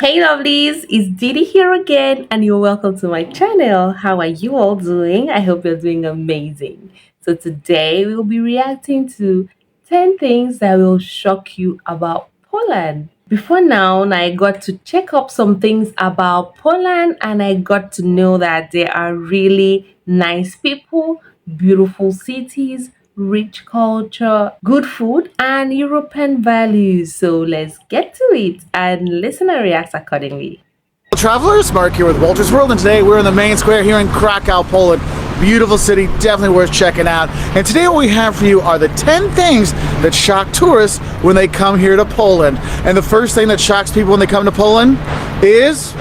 Hey lovelies, it's Didi here again, and you're welcome to my channel. How are you all doing? I hope you're doing amazing. So, today we'll be reacting to 10 things that will shock you about Poland. Before now, I got to check up some things about Poland, and I got to know that they are really nice people, beautiful cities, rich culture, good food, and European values. So let's get to it and listen and react accordingly. Travelers, Mark here with Walter's World, and today we're in the main square here in Krakow, Poland. Beautiful city, definitely worth checking out. And today what we have for you are the 10 things that shock tourists when they come here to Poland. And the first thing that shocks people when they come to Poland is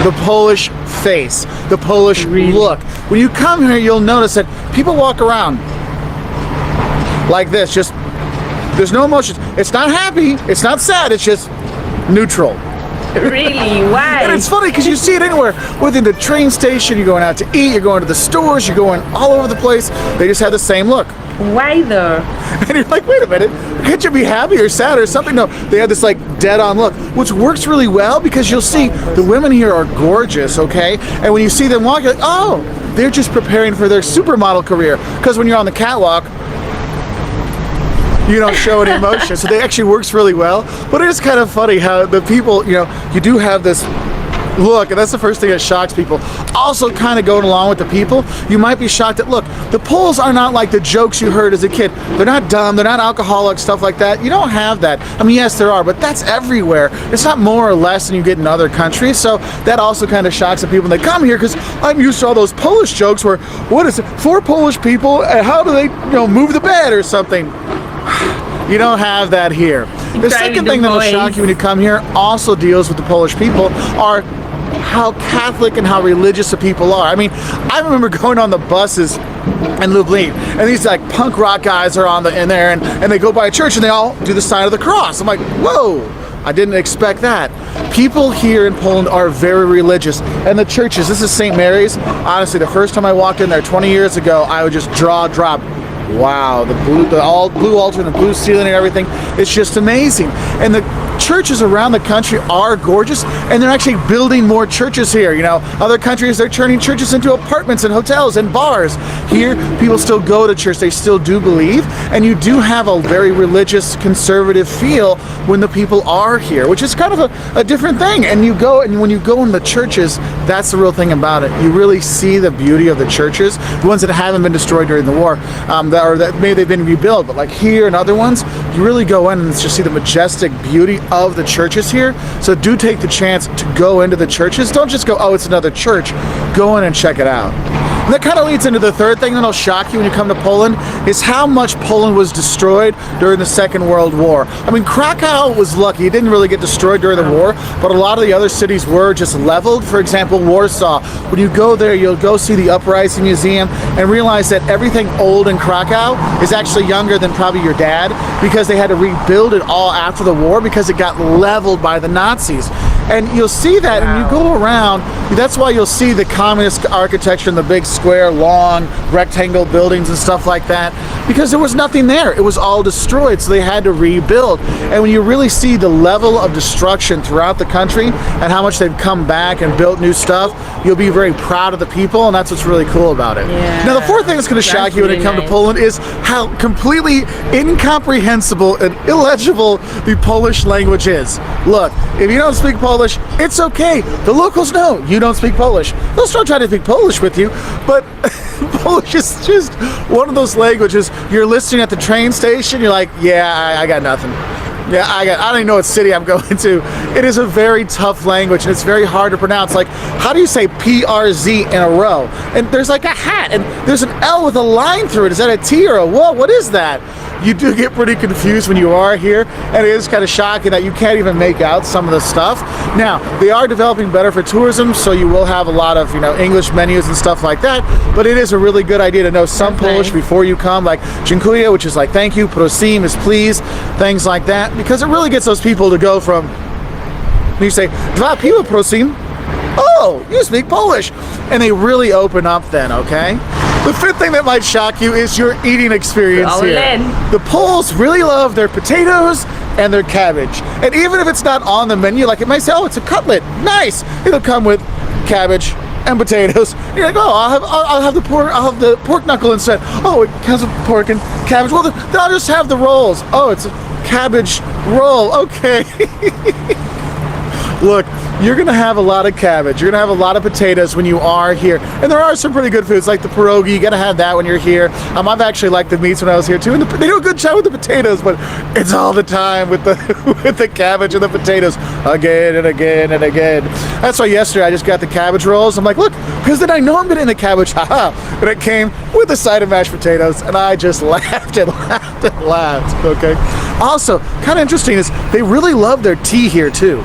the Polish face, the Polish look. When you come here, you'll notice that people walk around like this, just there's no emotions. It's not happy, it's not sad, it's just neutral. Really? Why? And it's funny because you see it anywhere. Within the train station, you're going out to eat, you're going to the stores, you're going all over the place. They just have the same look. Why though? And you're like, wait a minute, can't you be happy or sad or something? No, they have this like dead on look, which works really well because you'll see the women here are gorgeous, okay? And when you see them walk, you're like, oh, they're just preparing for their supermodel career. Because when you're on the catwalk, you don't show any emotion. So they actually works really well. But it is kind of funny how the people, you do have this look, and that's the first thing that shocks people. Also kind of going along with the people, you might be shocked that, look, the Poles are not like the jokes you heard as a kid. They're not dumb, they're not alcoholic, stuff like that. You don't have that. I mean, yes, there are, but that's everywhere. It's not more or less than you get in other countries. So that also kind of shocks the people when they come here, because I'm used to all those Polish jokes where, what is it, 4 Polish people, and how do they, move the bed or something? You don't have that here. The second thing that'll shock you when you come here also deals with the Polish people are how Catholic and how religious the people are. I mean, I remember going on the buses in Lublin, and these like punk rock guys are in there, and they go by a church and they all do the sign of the cross. I'm like, whoa, I didn't expect that. People here in Poland are very religious, and the churches, this is St. Mary's. Honestly, the first time I walked in there 20 years ago, I would just drop. Wow, the all blue altar and the blue ceiling and everything, it's just amazing. And the churches around the country are gorgeous, and they're actually building more churches here. Other countries, they're turning churches into apartments and hotels and bars. Here, people still go to church, they still do believe, and you do have a very religious, conservative feel when the people are here, which is kind of a different thing. And when you go in the churches, that's the real thing about it. You really see the beauty of the churches, the ones that haven't been destroyed during the war, that maybe they've been rebuilt, but like here and other ones, you really go in and just see the majestic beauty of the churches here. So do take the chance to go into the churches. Don't just go, oh, it's another church. Go in and check it out. And that kind of leads into the third thing that'll shock you when you come to Poland, is how much Poland was destroyed during the Second World War. I mean, Krakow was lucky. It didn't really get destroyed during the war, but a lot of the other cities were just leveled. For example, Warsaw. When you go there, you'll go see the Uprising Museum and realize that everything old in Krakow is actually younger than probably your dad, because they had to rebuild it all after the war because it got leveled by the Nazis. And you'll see that, and you go around, that's why you'll see the communist architecture and the big square, long, rectangle buildings and stuff like that, because there was nothing there. It was all destroyed, so they had to rebuild. And when you really see the level of destruction throughout the country and how much they've come back and built new stuff, you'll be very proud of the people, and that's what's really cool about it. Yeah. Now, the fourth thing that's going to shock you when you come to Poland is how completely incomprehensible and illegible the Polish language is. Look, if you don't speak Polish, it's okay. The locals know you don't speak Polish. They'll start trying to speak Polish with you, but Polish is just one of those languages. You're listening at the train station, you're like, yeah, I got nothing. Yeah, I don't even know what city I'm going to. It is a very tough language, and it's very hard to pronounce. Like, how do you say PRZ in a row? And there's like a hat, and there's an L with a line through it. Is that a T or a whoa? What is that? You do get pretty confused when you are here, and it is kind of shocking that you can't even make out some of the stuff. Now, they are developing better for tourism, so you will have a lot of, English menus and stuff like that, but it is a really good idea to know some Polish before you come, like dziękuję, which is like thank you, prosim is please, things like that, because it really gets those people to go from, when you say, dwa piwa prosim, oh, you speak Polish, and they really open up then, okay? The fifth thing that might shock you is your eating experience here. The Poles really love their potatoes and they're cabbage. And even if it's not on the menu, like it might say, oh, it's a cutlet, nice. It'll come with cabbage and potatoes. You're like, oh, I'll have the pork knuckle instead. Oh, it comes with pork and cabbage. Well, then I'll just have the rolls. Oh, it's a cabbage roll. Okay. Look, you're going to have a lot of cabbage. You're going to have a lot of potatoes when you are here. And there are some pretty good foods, like the pierogi. You got to have that when you're here. I've actually liked the meats when I was here, too. And they do a good job with the potatoes, but it's all the time with the with the cabbage and the potatoes again and again and again. That's why yesterday I just got the cabbage rolls. I'm like, look, because then I know I'm getting the cabbage. Haha. And it came with a side of mashed potatoes. And I just laughed and laughed and laughed. Okay. Also, kind of interesting is they really love their tea here, too.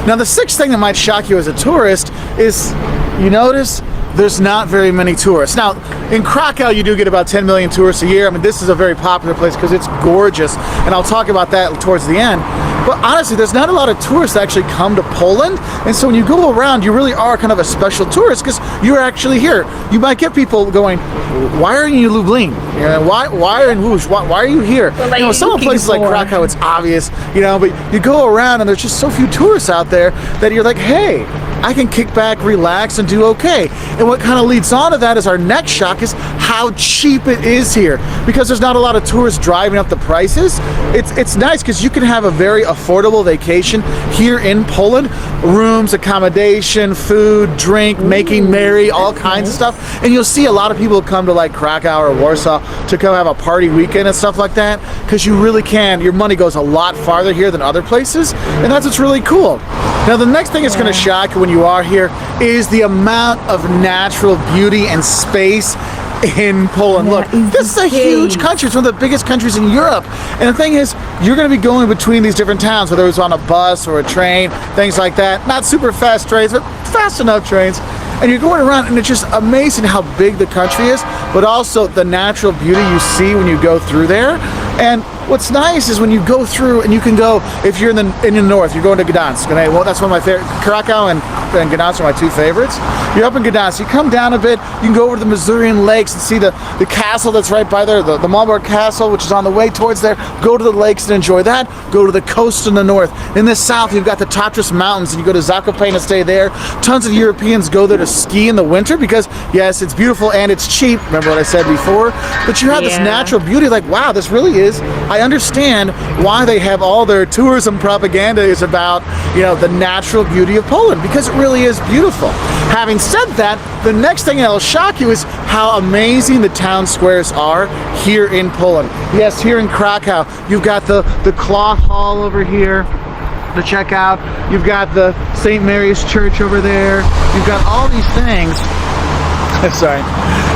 Now, the sixth thing that might shock you as a tourist is, you notice there's not very many tourists. Now, in Krakow, you do get about 10 million tourists a year. I mean, this is a very popular place because it's gorgeous, and I'll talk about that towards the end. But honestly, there's not a lot of tourists that actually come to Poland, and so when you go around, you really are kind of a special tourist because you're actually here. You might get people going, why are you in Lublin? You know, why are you in Łódź? Why are you here? Well, you know, some places like Krakow, it's obvious, you know, but you go around and there's just so few tourists out there that you're like, hey, I can kick back, relax, and do okay. And what kind of leads on to that is our next shock is how cheap it is here. Because there's not a lot of tourists driving up the prices, it's nice because you can have a very affordable vacation here in Poland. Rooms, accommodation, food, drink, making merry, all kinds of stuff. And you'll see a lot of people come to like Krakow or Warsaw to come have a party weekend and stuff like that, because you really can. Your money goes a lot farther here than other places, and that's what's really cool. Now, the next thing that's going to shock you when you are here is the amount of natural beauty and space in Poland. Look, this is a huge country. It's one of the biggest countries in Europe. And the thing is, you're going to be going between these different towns, whether it's on a bus or a train, things like that. Not super fast trains, but fast enough trains. And you're going around, and it's just amazing how big the country is, but also the natural beauty you see when you go through there. And what's nice is when you go through, and you can go, if you're in the north, you're going to Gdansk. And well, that's one of my favorite. Krakow and Gdansk are my two favorites. You're up in Gdansk, you come down a bit, you can go over to the Masurian lakes and see the castle that's right by there, the Malbork Castle, which is on the way towards there. Go to the lakes and enjoy that. Go to the coast in the north. In the south, you've got the Tatras Mountains, and you go to Zakopane and stay there. Tons of Europeans go there to ski in the winter because, yes, it's beautiful and it's cheap. Remember what I said before? But you have this natural beauty, like, wow, this really is. I understand why they have all their tourism propaganda is about, you know, the natural beauty of Poland, because it really is beautiful. Having said that, the next thing that'll shock you is how amazing the town squares are here in Poland. Yes, here in Krakow, you've got the Cloth Hall over here to check out. You've got the St. Mary's Church over there. You've got all these things. Sorry.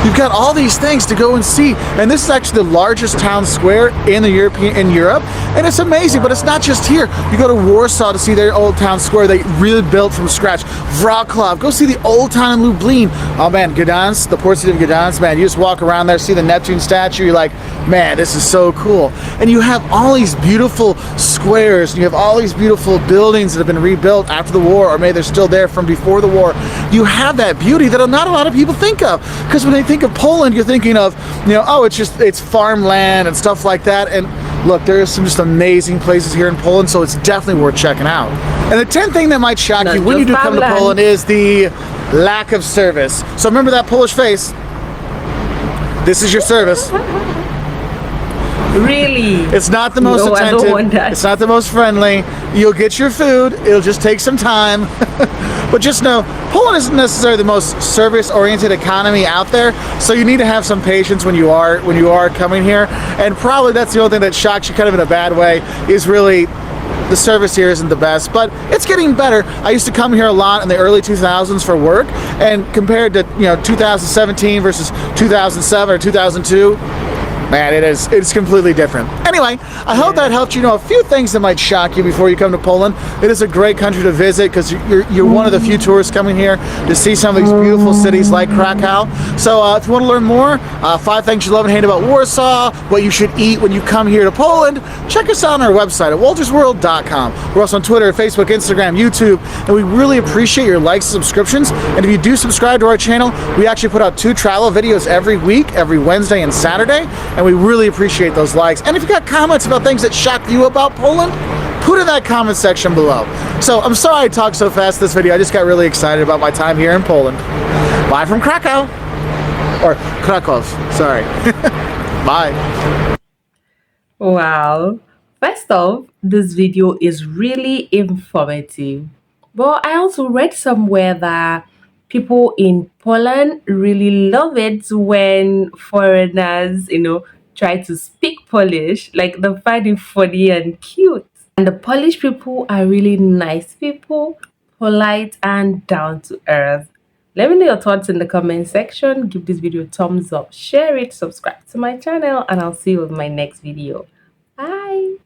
You've got all these things to go and see, and this is actually the largest town square in Europe, and it's amazing. But it's not just here. You go to Warsaw to see their old town square they really built from scratch. Wrocław, go see the old town in Lublin. Oh man, Gdansk, the port city of Gdansk, man, you just walk around there, see the Neptune statue, you're like, man, this is so cool. And you have all these beautiful squares, and you have all these beautiful buildings that have been rebuilt after the war, or maybe they're still there from before the war. You have that beauty that not a lot of people think of, because when they think of Poland, you're thinking of, you know, oh, it's farmland and stuff like that. And look, there are some just amazing places here in Poland, so it's definitely worth checking out. And the 10th thing that might shock you when you do come to Poland is the lack of service. So remember that Polish face. This is your service. Really? It's not the most attentive. I don't want that. It's not the most friendly. You'll get your food. It'll just take some time. But just know, Poland isn't necessarily the most service-oriented economy out there, so you need to have some patience when you are coming here. And probably that's the only thing that shocks you kind of in a bad way, is really the service here isn't the best, but it's getting better. I used to come here a lot in the early 2000s for work, and compared to 2017 versus 2007 or 2002, man, it's completely different. Anyway, I hope that helped you know a few things that might shock you before you come to Poland. It is a great country to visit because you're one of the few tourists coming here to see some of these beautiful cities like Krakow. So if you want to learn more, 5 things you love and hate about Warsaw, what you should eat when you come here to Poland, check us out on our website at waltersworld.com. We're also on Twitter, Facebook, Instagram, YouTube, and we really appreciate your likes and subscriptions. And if you do subscribe to our channel, we actually put out 2 travel videos every week, every Wednesday and Saturday. and we really appreciate those likes. And if you got comments about things that shocked you about Poland, put in that comment section below. So I'm sorry I talked so fast this video. I just got really excited about my time here in Poland. Bye from Krakow. Or Krakow, sorry. Bye. Wow. First off, this video is really informative. But I also read somewhere that people in Poland really love it when foreigners, try to speak Polish. Like they find it funny and cute. And the Polish people are really nice people, polite and down to earth. Let me know your thoughts in the comment section. Give this video a thumbs up, share it, subscribe to my channel, and I'll see you with my next video. Bye.